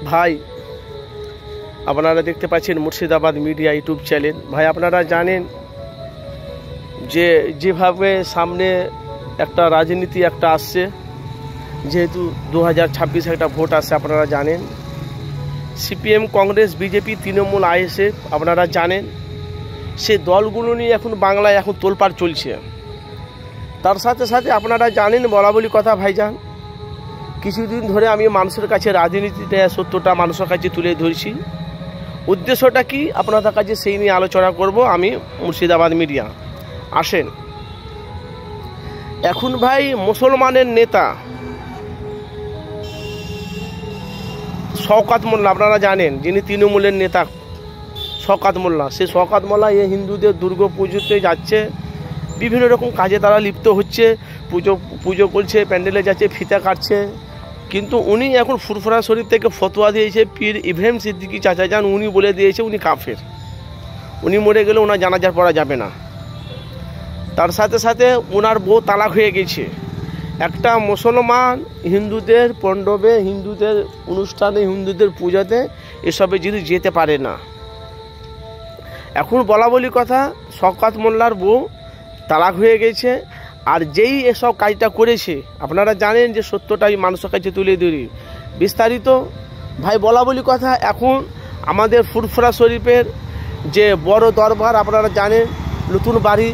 ভাই আপনারা দেখতে পাচ্ছেন মুর্শিদাবাদ মিডিয়া ইউটিউব চ্যানেল। ভাই আপনারা জানেন যে যেভাবে সামনে একটা রাজনীতি একটা আসছে, যেহেতু 2026 একটা ভোট আসছে, আপনারা জানেন CPM, Congress, BJP, Trinamool, ISF আপনারা জানেন সে দলগুলো নিয়ে এখন বাংলায় এখন তোলপাড় চলছে। তার সাথে সাথে আপনারা জানেন বলা বলি কথা ভাইজান, কিছুদিন ধরে আমি মানুষের কাছে রাজনীতিতে সত্যটা মানুষের কাছে তুলে ধরছি। উদ্দেশ্যটা কি আপনাদের কাছে সেই নিয়ে আলোচনা করব আমি মুর্শিদাবাদ মিডিয়া। আসেন, এখন ভাই মুসলমানের নেতা শওকত মোল্লা আপনারা জানেন, যিনি তৃণমূলের নেতা শওকত মোল্লা, সে শওকত মোল্লা এই হিন্দুদের দুর্গা পুজোতে যাচ্ছে, বিভিন্ন রকম কাজে তারা লিপ্ত হচ্ছে, পুজো করছে, প্যান্ডেলে যাচ্ছে, ফিতা কাটছে। কিন্তু উনি এখন ফুরফুরা শরীফ থেকে ফতোয়া দিয়েছে, পীর ইব্রাহিম সিদ্দিকী চাচা যান উনি বলে দিয়েছে উনি কাফের, উনি মরে গেলে ওনার জানাজা পড়া যাবে না। তার সাথে সাথে ওনার বউ তালাক হয়ে গেছে। একটা মুসলমান হিন্দুদের মণ্ডপে, হিন্দুদের অনুষ্ঠানে, হিন্দুদের পূজাতে এসবে জিনিস যেতে পারে না। এখন বলা বলি কথা, শওকত মোল্লার বউ তালাক হয়ে গেছে, আর যেই এসব কাজটা করেছে আপনারা জানেন যে সত্যটা আমি মানুষের কাছে তুলে ধরি বিস্তারিত। ভাই বলা বলি কথা, এখন আমাদের ফুরফুরা শরীফের যে বড় দরবার আপনারা জানেন, নতুন বাড়ি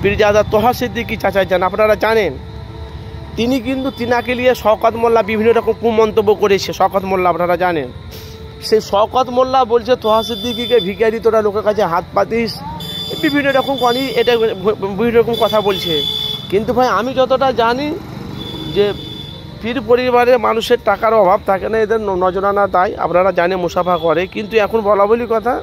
পীরজাদা তোহা সিদ্দিকী চাচা যান আপনারা জানেন, তিনি কিন্তু তিনাকে নিয়ে শওকত মোল্লা বিভিন্ন রকম কুমন্তব্য করেছে। শওকত মোল্লা আপনারা জানেন, সেই শওকত মোল্লা বলছে তোহা সিদ্দিকীকে ভিখারি, তোরা লোকের কাছে হাত পাতিস, বিভিন্ন রকম কনি, এটা বিভিন্ন রকম কথা বলছে। কিন্তু ভাই আমি যতটা জানি যে পীর পরিবারে মানুষের টাকার অভাব থাকে না, এদের নজরানা তাই আপনারা জানেন মুসাফা করে। কিন্তু এখন বলা বলি কথা,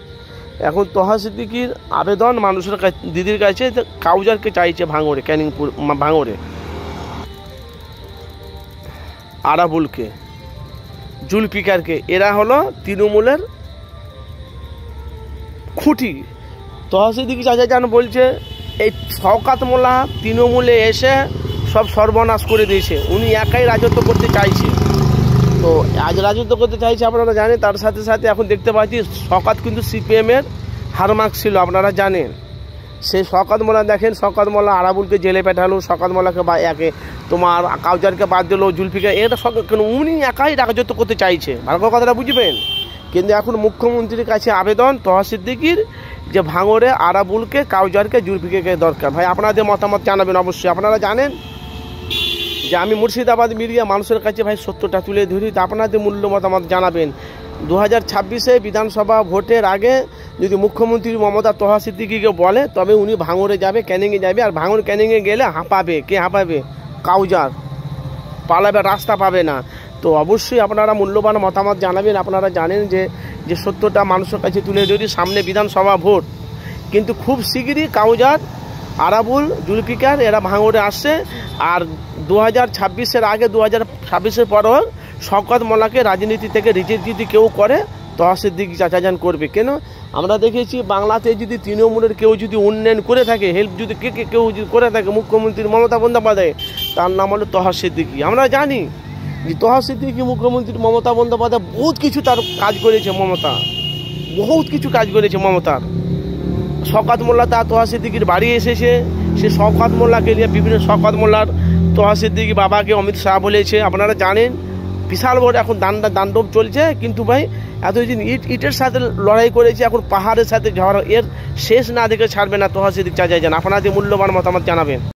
এখন তোহা সিদ্দিকীর আবেদন মানুষের কাছে, দিদির কাছে কাউজারকে চাইছে ভাঙড়ে, ক্যানিংপুর ভাঙড়ে, আরাবুলকে, জুলফিকারকে, এরা হলো তৃণমূলের খুঁটি। তোহা সিদ্দিকী চাচা যান বলছে এই শওকত মোল্লা তৃণমূলে এসে সব সর্বনাশ করে দিয়েছে, উনি একাই রাজত্ব করতে চাইছে। তো আজ রাজত্ব করতে চাইছে আপনারা জানেন। তার সাথে সাথে এখন দেখতে পাচ্ছি শওকত কিন্তু সিপিএমের হারমার্ক ছিল আপনারা জানেন। সেই শওকত মোল্লা দেখেন, শওকত মোল্লা আরাবুলকে জেলে পাঠালো, শওকত মোল্লাকে একে তোমার কাউজারকে বাদ দিল, জুলফিকার, এটা সব কেন উনি একাই রাজত্ব করতে চাইছে, ভালো করে কথাটা বুঝবেন। কিন্তু এখন মুখ্যমন্ত্রীর কাছে আবেদন তোহা সিদ্দিকীর যে ভাঙড়ে আরাবুলকে, কাউজারকে, জুলফিকারকে দরকার। ভাই আপনাদের মতামত জানাবেন অবশ্যই। আপনারা জানেন যে আমি মুর্শিদাবাদ মিডিয়া মানুষের কাছে ভাই সত্যটা তুলে ধরি, তা আপনাদের মূল্য মতামত জানাবেন। 2026 বিধানসভা ভোটের আগে যদি মুখ্যমন্ত্রী মমতা তোহা সিদ্দিকীকে বলে তবে উনি ভাঙড়ে যাবে, ক্যানিংয়ে যাবে। আর ভাঙড় ক্যানিংয়ে গেলে হাঁপাবে, কে হাঁপাবে? কাউজার, পালাবে, রাস্তা পাবে না। তো অবশ্যই আপনারা মূল্যবান মতামত জানাবেন। আপনারা জানেন যে সত্যটা মানুষের কাছে তুলে ধরি, সামনে বিধানসভা ভোট, কিন্তু খুব শীঘ্রই কাউজার, আরাবুল, জুলফিকার এরা ভাঙড়ে আসছে। আর 2026-এর আগে, 2026-এর পরও শওকত মোল্লাকে রাজনীতি থেকে রিজেক্ট যদি কেউ করে, তোহা সিদ্দিকী চাচা যান করবে। কেন আমরা দেখেছি বাংলাতে যদি তৃণমূলের কেউ যদি উন্নয়ন করে থাকে, হেল্প যদি কেউ যদি করে থাকে, মুখ্যমন্ত্রী মমতা বন্দ্যোপাধ্যায়, তার নাম হলো তোহা সিদ্দিকী। আমরা জানি যে তোহা সিদ্দিকী মুখ্যমন্ত্রী মমতা বন্দ্যোপাধ্যায় বহুত কিছু তার কাজ করেছে, মমতা বহুত কিছু কাজ করেছে মমতার। শওকত মোল্লা তার তোহা সিদ্দিকীর বাড়ি এসেছে, সে শওকত মোল্লাকে নিয়ে বিভিন্ন, শওকত মোল্লার তোহা সিদ্দিকী বাবাকে অমিত শাহ বলেছে আপনারা জানেন। বিশাল বড় এখন দাণ্ডব চলছে। কিন্তু ভাই এতদিন ইটের সাথে লড়াই করেছে, এখন পাহাড়ের সাথে ঝড়, এর শেষ না দেখে ছাড়বে না তোহা সিদ্দিকী চাচা যান। আপনাদের মূল্যবান মতামত জানাবেন।